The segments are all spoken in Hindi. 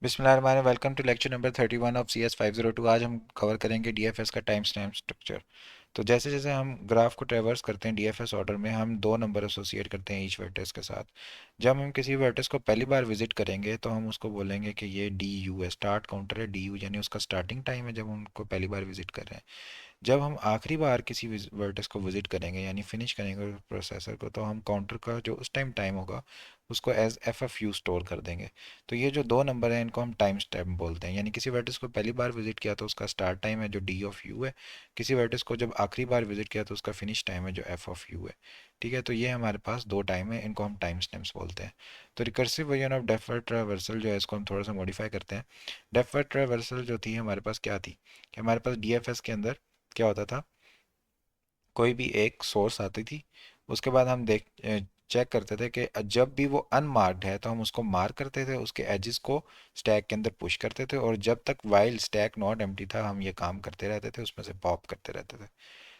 बिस्मिल्लाहिर्रहमानिर्रहीम। Welcome to lecture number 31 of CS 502। आज हम कवर करेंगे डीएफएस का टाइम स्टैम्प स्ट्रक्चर। तो जैसे जैसे हम ग्राफ को ट्रेवर्स करते हैं डीएफएस ऑर्डर में, हम दो नंबर एसोसिएट करते हैं ईच वर्टेक्स के साथ। जब हम किसी वर्टेक्स को पहली बार विजिट करेंगे तो हम उसको बोलेंगे कि ये डी यू है, स्टार्ट काउंटर है डी यू, यानी उसका स्टार्टिंग टाइम है जब हम उनको पहली बार विजिट कर रहे हैं। जब हम आखिरी बार किसी वर्टेक्स को विजिट करेंगे यानी फिनिश करेंगे प्रोसेसर को, तो हम काउंटर का जो उस टाइम टाइम होगा उसको as F F U store कर देंगे। तो ये जो दो नंबर हैं इनको हम टाइम स्टैम्प बोलते हैं। यानी किसी वर्टिस को पहली बार विजिट किया तो उसका स्टार्ट टाइम है जो डी ऑफ यू है, किसी वर्टिस को जब आखिरी बार विजिट किया तो उसका फिनिश टाइम है जो एफ ऑफ यू है। ठीक है, तो ये हमारे पास दो टाइम है, इनको हम टाइम स्टैम्प्स बोलते हैं। तो recursive version of deferred traversal जो है इसको हम थोड़ा सा मॉडिफाई करते हैं। डेफर्ड ट्रावर्सल जो थी हमारे पास क्या थी कि हमारे पास डीएफएस के अंदर क्या होता था, कोई भी एक सोर्स आती थी, उसके बाद हम चेक करते थे कि जब भी वो अनमार्क्ड है तो हम उसको मार्क करते थे, उसके एजेस को स्टैक के अंदर पुश करते थे, और जब तक वाइल स्टैक नॉट एम्प्टी था हम ये काम करते रहते थे, उसमें से पॉप करते रहते थे।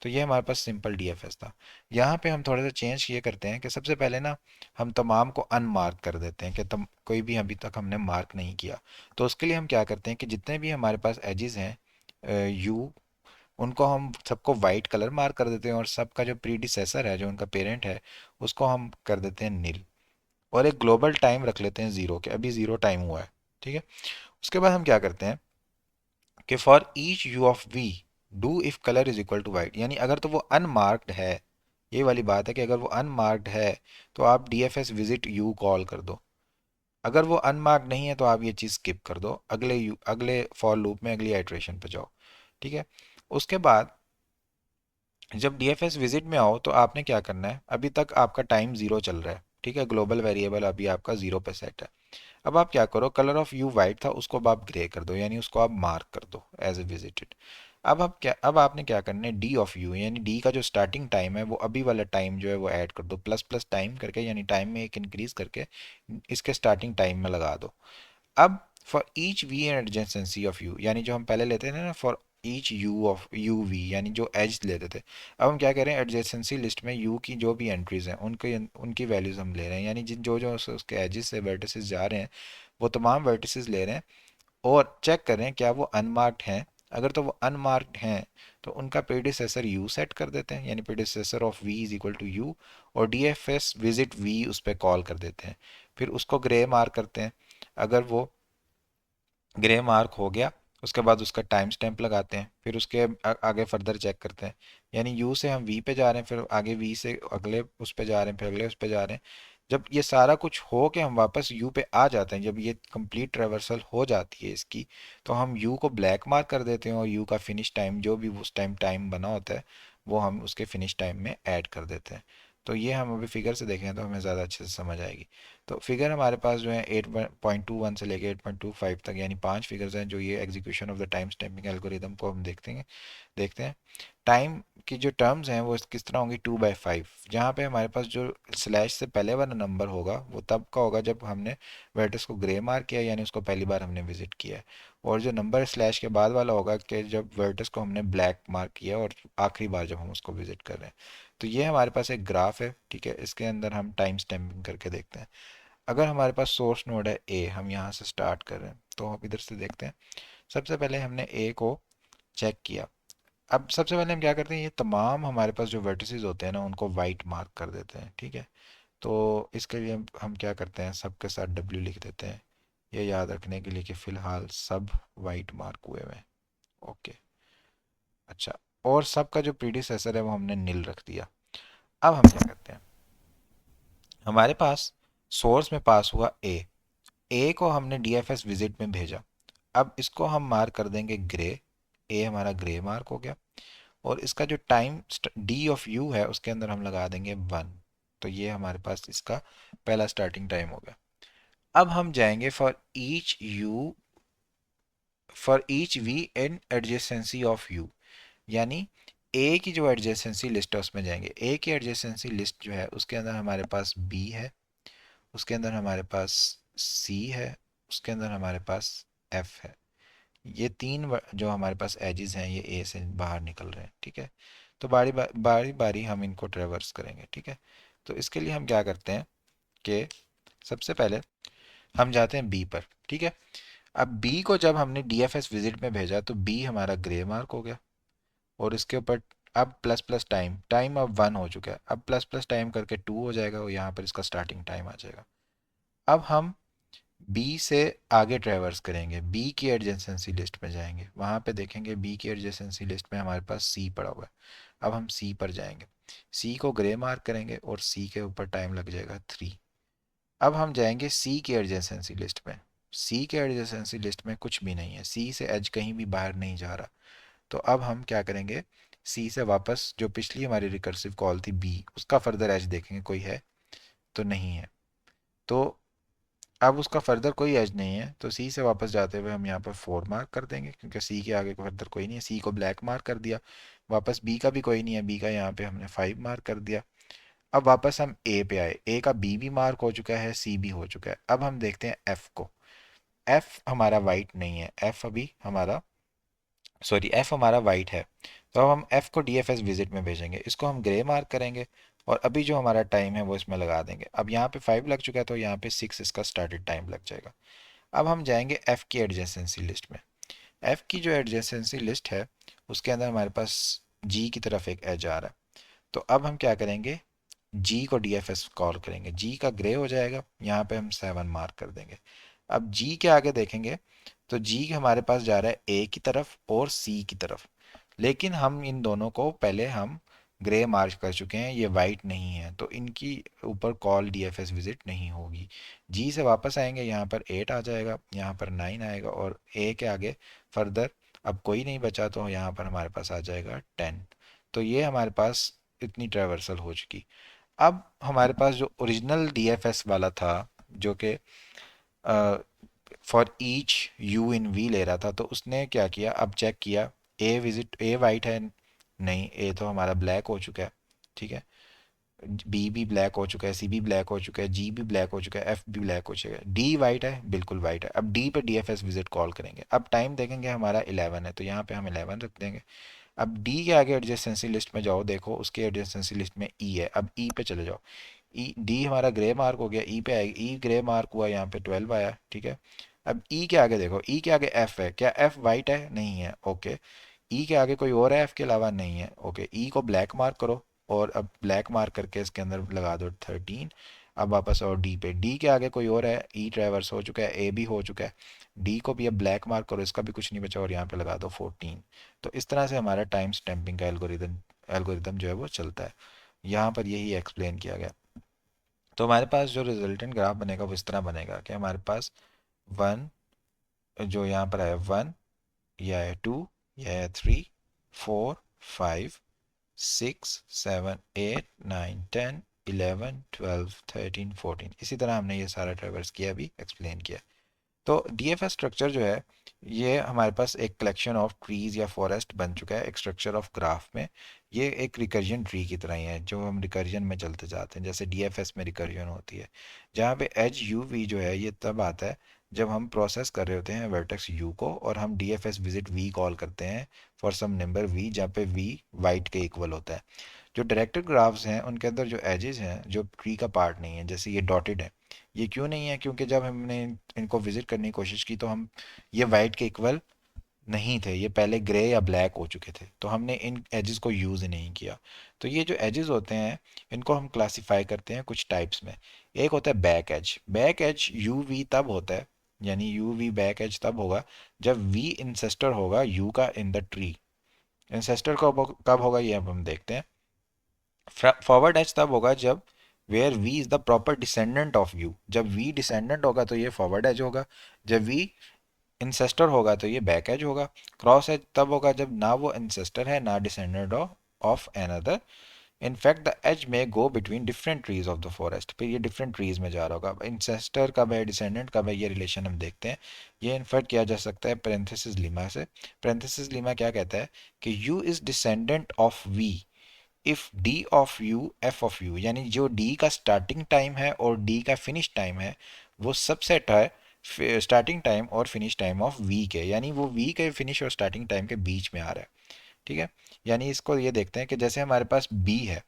तो ये हमारे पास सिंपल डीएफएस था। यहाँ पे हम थोड़ा सा चेंज ये करते हैं कि सबसे पहले ना हम तमाम को अनमार्क कर देते हैं कि कोई भी अभी तक हमने मार्क नहीं किया। तो उसके लिए हम क्या करते हैं कि जितने भी हमारे पास एजेस हैं यू, उनको हम सबको वाइट कलर मार्क कर देते हैं, और सबका जो प्रीडिसेसर है जो उनका पेरेंट है उसको हम कर देते हैं नील, और एक ग्लोबल टाइम रख लेते हैं ज़ीरो के, अभी ज़ीरो टाइम हुआ है। ठीक है, उसके बाद हम क्या करते हैं कि for each U of V do if colour is equal to white, यानी अगर तो वो अनमार्क्ड है, ये वाली बात है कि अगर वो अनमार्क्ड है तो आप D F S visit you call कर दो। अगर वो अनमार्क्ड नहीं है तो आप ये चीज़ स्किप कर दो, अगले फॉर लूप में अगली आइट्रेशन पे जाओ। ठीक है, उसके बाद जब डीएफएस विजिट में आओ तो आपने क्या करना है, अभी तक आपका टाइम जीरो चल रहा है। ठीक है, ग्लोबल वेरिएबल अभी आपका जीरो पे सेट है। अब आप क्या करो, कलर ऑफ यू वाइट था उसको अब आप ग्रे कर दो, यानी उसको आप मार्क कर दो एज ए विजिटेड। अब आपने क्या करना है, डी ऑफ यू यानी डी का जो स्टार्टिंग टाइम है वो अभी वाला टाइम जो है वो ऐड कर दो, प्लस प्लस टाइम करके, यानी टाइम में एक इंक्रीज करके इसके स्टार्टिंग टाइम में लगा दो। अब for each V and adjacency of U, यानी जो हम पहले लेते थे ना for each U of U V, यानी जो एज लेते थे, अब हम क्या करें, एडजेसेंसी लिस्ट में यू की जो भी एंट्रीज हैं उनके उनकी वैल्यूज हम ले रहे हैं, यानी जिन जो जो उसके एजेस से वर्टिसेस जा रहे हैं वो तमाम वर्टिसेस ले रहे हैं, और चेक करें क्या वो अनमार्क्ड हैं। अगर तो वो अनमार्क्ड हैं तो उनका प्रीडिसेसर यू सेट कर देते हैं, यानी predecessor of V is equal to U, और D F S visit V उस पर कॉल कर देते हैं। फिर उसको ग्रे मार्क करते हैं। अगर वो ग्रे मार्क हो गया उसके बाद उसका टाइम स्टैंप लगाते हैं, फिर उसके आगे फर्दर चेक करते हैं, यानी यू से हम वी पे जा रहे हैं, फिर आगे वी से अगले उस पे जा रहे हैं, फिर अगले उस पे जा रहे हैं। जब ये सारा कुछ हो के हम वापस यू पे आ जाते हैं, जब ये कंप्लीट ट्रेवर्सल हो जाती है इसकी, तो हम यू को ब्लैक मार्क कर देते हैं, और यू का फिनिश टाइम जो भी उस टाइम टाइम बना होता है वो हम उसके फिनिश टाइम में ऐड कर देते हैं। तो ये हम अभी फिगर से देखें तो हमें ज़्यादा अच्छे से समझ आएगी। तो फिगर हमारे पास जो है 8.21 से लेके 8.25 तक, यानी पांच फिगर्स हैं जो ये execution of the time stamping algorithm को हम देखते हैं। टाइम की जो टर्म्स हैं वो किस तरह होंगी, 2/5, जहाँ पे हमारे पास जो स्लैश से पहले वाला नंबर होगा वो तब का होगा जब हमने वर्टिस को ग्रे मार्क किया, यानी उसको पहली बार हमने विजिट किया है। और जो नंबर स्लैश के बाद वाला होगा कि जब वर्टिस को हमने ब्लैक मार्क किया और आखिरी बार जब हम उसको विजिट कर रहे हैं। तो ये हमारे पास एक ग्राफ है। ठीक है, इसके अंदर हम टाइम स्टैम्पिंग करके देखते हैं। अगर हमारे पास सोर्स नोड है ए, हम यहाँ से स्टार्ट कर रहे हैं, तो हम इधर से देखते हैं। सबसे पहले हमने ए को चेक किया। अब सबसे पहले हम क्या करते हैं, ये तमाम हमारे पास जो वर्टिसेस होते हैं ना उनको वाइट मार्क कर देते हैं। ठीक है, तो इसके लिए हम क्या करते हैं, सबके साथ डब्ल्यू लिख देते हैं, ये याद रखने के लिए कि फ़िलहाल सब वाइट मार्क हुए हुए हैं। ओके, अच्छा, और सबका जो प्रीडिसेसर है वो हमने नील रख दिया। अब हम क्या करते हैं, हमारे पास सोर्स में पास हुआ ए को हमने डीएफएस विजिट में भेजा। अब इसको हम मार्क कर देंगे ग्रे, ए हमारा ग्रे मार्क हो गया, और इसका जो टाइम डी ऑफ यू है उसके अंदर हम लगा देंगे 1। तो ये हमारे पास इसका पहला स्टार्टिंग टाइम हो गया। अब हम जाएंगे for each V and adjacency of U, यानी ए की जो एडजेसेंसी लिस्ट है उसमें जाएंगे। ए की एडजेसेंसी लिस्ट जो है उसके अंदर हमारे पास बी है, उसके अंदर हमारे पास सी है, उसके अंदर हमारे पास एफ है। ये तीन जो हमारे पास एजेस हैं ये ए से बाहर निकल रहे हैं। ठीक है, तो बारी बारी हम इनको ट्रेवर्स करेंगे। ठीक है, तो इसके लिए हम क्या करते हैं कि सबसे पहले हम जाते हैं बी पर। ठीक है, अब बी को जब हमने डीएफएस विजिट में भेजा तो बी हमारा ग्रे मार्क हो गया, और इसके ऊपर अब प्लस प्लस टाइम, टाइम अब 1 हो चुका है, अब प्लस प्लस टाइम करके 2 हो जाएगा और यहाँ पर इसका स्टार्टिंग टाइम आ जाएगा। अब हम बी से आगे ट्रेवर्स करेंगे, बी की एडजेसेंसी लिस्ट में जाएंगे, वहाँ पे देखेंगे बी की एडजेसेंसी लिस्ट में हमारे पास सी पड़ा हुआ है। अब हम सी पर जाएंगे, सी को ग्रे मार्क करेंगे और सी के ऊपर टाइम लग जाएगा 3। अब हम जाएंगे सी की एडजेसेंसी लिस्ट में, सी के एडजेसेंसी लिस्ट में कुछ भी नहीं है, सी से एज कहीं भी बाहर नहीं जा रहा। तो अब हम क्या करेंगे, सी से वापस जो पिछली हमारी रिकर्सिव कॉल थी बी, उसका फर्दर एज देखेंगे कोई है तो नहीं है। तो अब उसका फर्दर कोई एज नहीं है, तो सी से वापस जाते हुए हम यहाँ पर 4 मार्क कर देंगे, क्योंकि सी के आगे फर्दर कोई नहीं है, सी को ब्लैक मार्क कर दिया। वापस बी का भी कोई नहीं है, बी का यहाँ पे हमने 5 मार्क कर दिया। अब वापस हम ए पे आए, ए का बी भी मार्क हो चुका है, सी भी हो चुका है। अब हम देखते हैं एफ को, एफ हमारा वाइट नहीं है, एफ अभी हमारा, सॉरी एफ हमारा वाइट है। तो अब हम एफ को डीएफएस विजिट में भेजेंगे, इसको हम ग्रे मार्क करेंगे और अभी जो हमारा टाइम है वो इसमें लगा देंगे। अब यहाँ पे 5 लग चुका है तो यहाँ पे 6 इसका स्टार्टेड टाइम लग जाएगा। अब हम जाएंगे एफ की एडजेसेंसी लिस्ट में, एफ की जो एडजेसेंसी लिस्ट है उसके अंदर हमारे पास जी की तरफ एक एज आ रहा है। तो अब हम क्या करेंगे, जी को डीएफएस कॉल करेंगे, जी का ग्रे हो जाएगा, यहाँ पे हम 7 मार्क कर देंगे। अब जी के आगे देखेंगे तो जी हमारे पास जा रहा है ए की तरफ और सी की तरफ, लेकिन हम इन दोनों को पहले हम ग्रे मार्क कर चुके हैं, ये वाइट नहीं है, तो इनकी ऊपर कॉल डीएफएस विजिट नहीं होगी। जी से वापस आएंगे, यहाँ पर 8 आ जाएगा, यहाँ पर 9 आएगा और ए के आगे फर्दर अब कोई नहीं बचा, तो यहाँ पर हमारे पास आ जाएगा 10। तो ये हमारे पास इतनी ट्रेवर्सल हो चुकी। अब हमारे पास जो ओरिजिनल डीएफएस वाला था, जो कि for each U in V ले रहा था, तो उसने क्या किया, अब चेक किया ए विजिट, ए वाइट है नहीं, ए तो हमारा ब्लैक हो चुका है, ठीक है, बी भी ब्लैक हो चुका है, सी भी ब्लैक हो चुका है, जी भी ब्लैक हो चुका है, एफ भी ब्लैक हो चुका है, डी वाइट है, बिल्कुल वाइट है। अब डी पे डीएफएस विजिट कॉल करेंगे, अब टाइम देखेंगे हमारा 11 है, तो यहाँ पे हम 11 रख देंगे। अब डी के आगे एडजेसेंसी लिस्ट में जाओ, देखो उसके एडजेसेंसी लिस्ट में ई है, अब ई पे चले जाओ, ई डी हमारा ग्रे मार्क हो गया, ई पे आएगा, ई ग्रे मार्क हुआ, यहाँ पे 12 आया, ठीक है। अब ई के आगे देखो, ई के आगे एफ है, क्या एफ वाइट है, नहीं है, ओके। ई के आगे कोई और है एफ के अलावा, नहीं है, ओके। ई को ब्लैक मार्क करो और अब ब्लैक मार्क करके इसके अंदर लगा दो 13। अब वापस और डी पे, डी के आगे कोई और है, ई ट्रेवर्स हो चुका है, ए भी हो चुका है, डी को भी अब ब्लैक मार्क करो, इसका भी कुछ नहीं बचा और यहाँ पे लगा दो 14। तो इस तरह से हमारा टाइम स्टैम्पिंग का एल्गोरिदम एल्गोरिदम जो है वो चलता है। यहाँ पर यही एक्सप्लेन किया गया। तो हमारे पास जो रिजल्टेंट ग्राफ बनेगा वो इस तरह बनेगा कि हमारे पास 1, जो यहाँ पर है 1, यह है 2, यह है 3, 4, 5, 6, 7, 8, 9, 10, 11, 12, 13, 14, इसी तरह हमने ये सारा ट्रेवर्स किया, अभी एक्सप्लेन किया। तो डीएफएस स्ट्रक्चर जो है ये हमारे पास एक कलेक्शन ऑफ ट्रीज या फॉरेस्ट बन चुका है एक स्ट्रक्चर ऑफ ग्राफ में। ये एक रिकर्जन ट्री की तरह ही है, जो हम रिकर्जन में चलते जाते हैं, जैसे डीएफएस में रिकर्जन होती है, जहाँ पे एज यू वी जो है ये तब आता है जब हम प्रोसेस कर रहे होते हैं वर्टेक्स यू को और हम डीएफएस विजिट वी कॉल करते हैं फॉर सम नंबर वी, जहाँ पे वी वाइट के इक्वल होता है। जो डायरेक्टेड ग्राफ्स हैं उनके अंदर जो एजेस हैं जो ट्री का पार्ट नहीं है, जैसे ये डॉटेड है, ये क्यों नहीं है, क्योंकि जब हमने इनको विजिट करने की कोशिश की तो हम, ये वाइट के इक्वल नहीं थे, ये पहले ग्रे या ब्लैक हो चुके थे, तो हमने इन एजेस को यूज़ ही नहीं किया। तो ये जो एजेस होते हैं इनको हम क्लासिफाई करते हैं कुछ टाइप्स में। एक होता है back edge, back edge U V तब होता है, यानी यू वी बैक एज तब होगा जब वी इंसेस्टर होगा यू का इन द ट्री। इंसेस्टर कब होगा ये अब हम देखते हैं। फॉरवर्ड एज तब होगा जब where V is the proper descendant of U, जब वी डिसेंडेंट होगा तो ये फॉरवर्ड एज होगा, जब वी इंसेस्टर होगा तो ये बैक एज होगा। क्रॉस एज तब होगा जब ना वो इंसेस्टर है ना descendant of another, in fact the edge में go between different trees of the forest, फिर ये डिफरेंट ट्रीज में जा रहा होगा। अब इंसेस्टर कब है डिसेंडेंट कब है ये रिलेशन हम देखते हैं। ये इन्फर किया जा सकता है पेरेंथेसिस लीमा से। पेरेंथेसिस लीमा क्या कहता है कि U is descendant of V if D of U F of U, यानी जो डी का स्टार्टिंग टाइम है और डी का फिनिश टाइम है वो सबसेट है स्टार्टिंग टाइम और फिनिश टाइम ऑफ वी के, यानी वो वी के फिनिश और स्टार्टिंग टाइम के बीच में आ रहा है, ठीक है। यानी इसको ये देखते हैं कि जैसे हमारे पास बी है,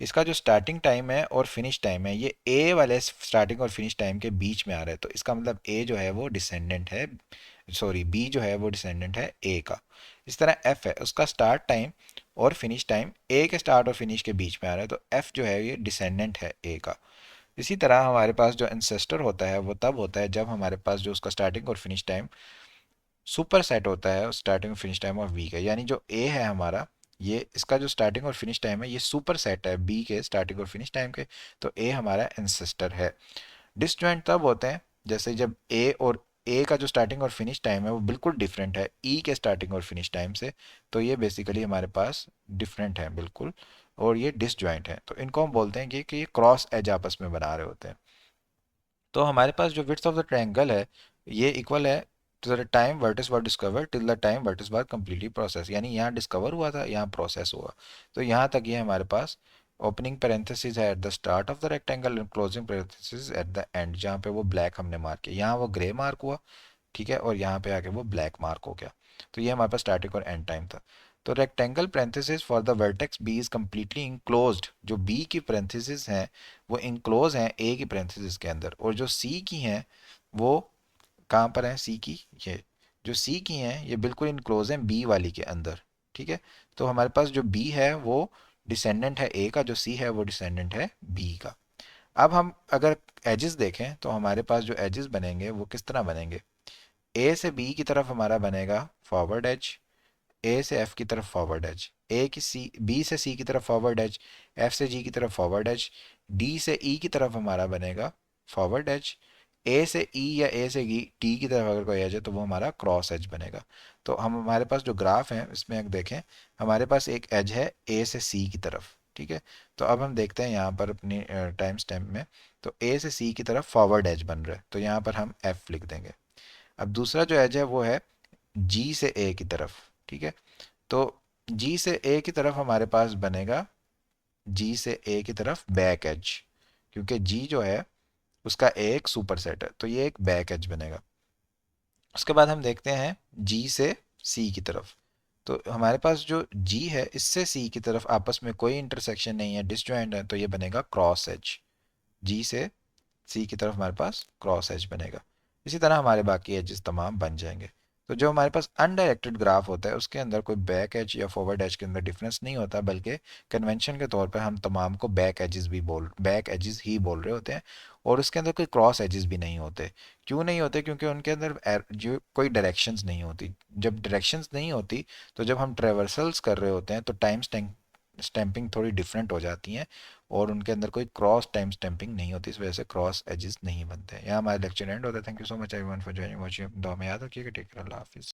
इसका जो स्टार्टिंग टाइम है और फिनिश टाइम है ये ए वाले स्टार्टिंग और फिनिश टाइम के बीच में आ रहा है, तो इसका मतलब ए जो है वो डिसेंडेंट है, सॉरी बी जो है वो डिसेंडेंट है ए का। इस तरह एफ है, उसका स्टार्ट टाइम और फिनिश टाइम ए के स्टार्ट और फिनिश के बीच में आ रहा है, तो एफ जो है ये डिसेंडेंट है ए का। इसी तरह हमारे पास जो एंसेस्टर होता है वो तब होता है जब हमारे पास जो उसका स्टार्टिंग और फिनिश टाइम सुपर सेट होता है starting finish time of B का, यानी जो ए है हमारा, ये इसका जो स्टार्टिंग और फिनिश टाइम है ये सुपर सेट है बी के स्टार्टिंग और फिनिश टाइम के, तो ए हमारा एंसेस्टर है। डिसजॉइंट तब होते हैं जैसे जब ए का जो स्टार्टिंग और फिनिश टाइम है वो बिल्कुल डिफरेंट है ई के स्टार्टिंग और फिनिश टाइम से, तो ये बेसिकली हमारे पास डिफरेंट है बिल्कुल, और ये डिसजॉइंट है, तो इनको हम बोलते हैं कि ये क्रॉस एज आपस में बना रहे होते हैं। तो हमारे पास जो विड्थ ऑफ द ट्रायंगल है ये इक्वल है to the time vertex were discover till the time vertex were completely process, यानी यहाँ डिस्कवर हुआ था यहाँ प्रोसेस हुआ, तो यहाँ तक ये हमारे पास ओपनिंग पेरेंथेसिस है at the start of the rectangle and closing parenthesis at the end, जहाँ पे वो ब्लैक हमने मार्क किया, यहाँ वो ग्रे मार्क हुआ, ठीक है, और यहाँ पे आके वो ब्लैक मार्क हो गया। तो ये हमारे पास स्टार्टिंग और एंड टाइम था। तो rectangle parenthesis for the vertex B is completely enclosed, जो बी की पेरेंथेसिस हैं वो इंक्लोज हैं ए की पेरेंथेसिस के अंदर, और जो सी की हैं वो कहाँ पर हैं, सी की, ये जो सी की हैं ये बिल्कुल इनक्लोज हैं बी वाली के अंदर, ठीक है। तो हमारे पास जो बी है वो डिसेंडेंट है ए का, जो सी है वो डिसेंडेंट है बी का। अब हम अगर एजेस देखें तो हमारे पास जो एजेस बनेंगे वो किस तरह बनेंगे, ए से बी की तरफ हमारा बनेगा फॉरवर्ड एज, ए से एफ की तरफ फॉरवर्ड एज, ए की सी बी से सी की तरफ फॉरवर्ड एज, एफ से जी की तरफ फॉरवर्ड एज, डी से ई की तरफ हमारा बनेगा फॉरवर्ड एज, ए से ई या ए से टी की तरफ अगर कोई एज है तो वो हमारा क्रॉस एज बनेगा। तो हम हमारे पास जो ग्राफ है इसमें अगर देखें हमारे पास एक एज है ए से सी की तरफ, ठीक है। तो अब हम देखते हैं यहाँ पर अपनी टाइम स्टैम्प में, तो ए से सी की तरफ फॉरवर्ड एज बन रहा है, तो यहाँ पर हम एफ लिख देंगे। अब दूसरा जो एज है वो है जी से ए की तरफ, ठीक है। तो जी से ए की तरफ हमारे पास बनेगा जी से ए की तरफ बैक एज, क्योंकि जी जो है उसका एक सुपर सेट है, तो ये एक बैक एज बनेगा। उसके बाद हम देखते हैं जी से सी की तरफ, तो हमारे पास जो जी है इससे सी की तरफ आपस में कोई इंटरसेक्शन नहीं है, डिसजॉइंट है, तो ये बनेगा क्रॉस एज, जी से सी की तरफ हमारे पास क्रॉस एज बनेगा। इसी तरह हमारे बाकी एजेस तमाम बन जाएंगे। तो जो हमारे पास अनडायरेक्टेड ग्राफ होता है उसके अंदर कोई बैक एज या फॉरवर्ड एज के अंदर डिफरेंस नहीं होता, बल्कि कन्वेंशन के तौर पर हम तमाम को बैक एजेस ही बोल रहे होते हैं, और उसके अंदर कोई क्रॉस एजेस भी नहीं होते। क्यों नहीं होते, क्योंकि उनके अंदर जो कोई डायरेक्शंस नहीं होती। जब डायरेक्शंस नहीं होती तो जब हम ट्रेवर्सल्स कर रहे होते हैं तो टाइम स्टैंपिंग थोड़ी डिफरेंट हो जाती हैं, और उनके अंदर कोई क्रॉस टाइम स्टैंपिंग नहीं होती, इस वजह से क्रॉस एजेस नहीं बनते हैं। यहाँ हमारा लेक्चर एंड होता है। Thank you so much everyone for joining, watching. दुआ में याद रखिएगा। टेक केयर, अल्लाह हाफिज़।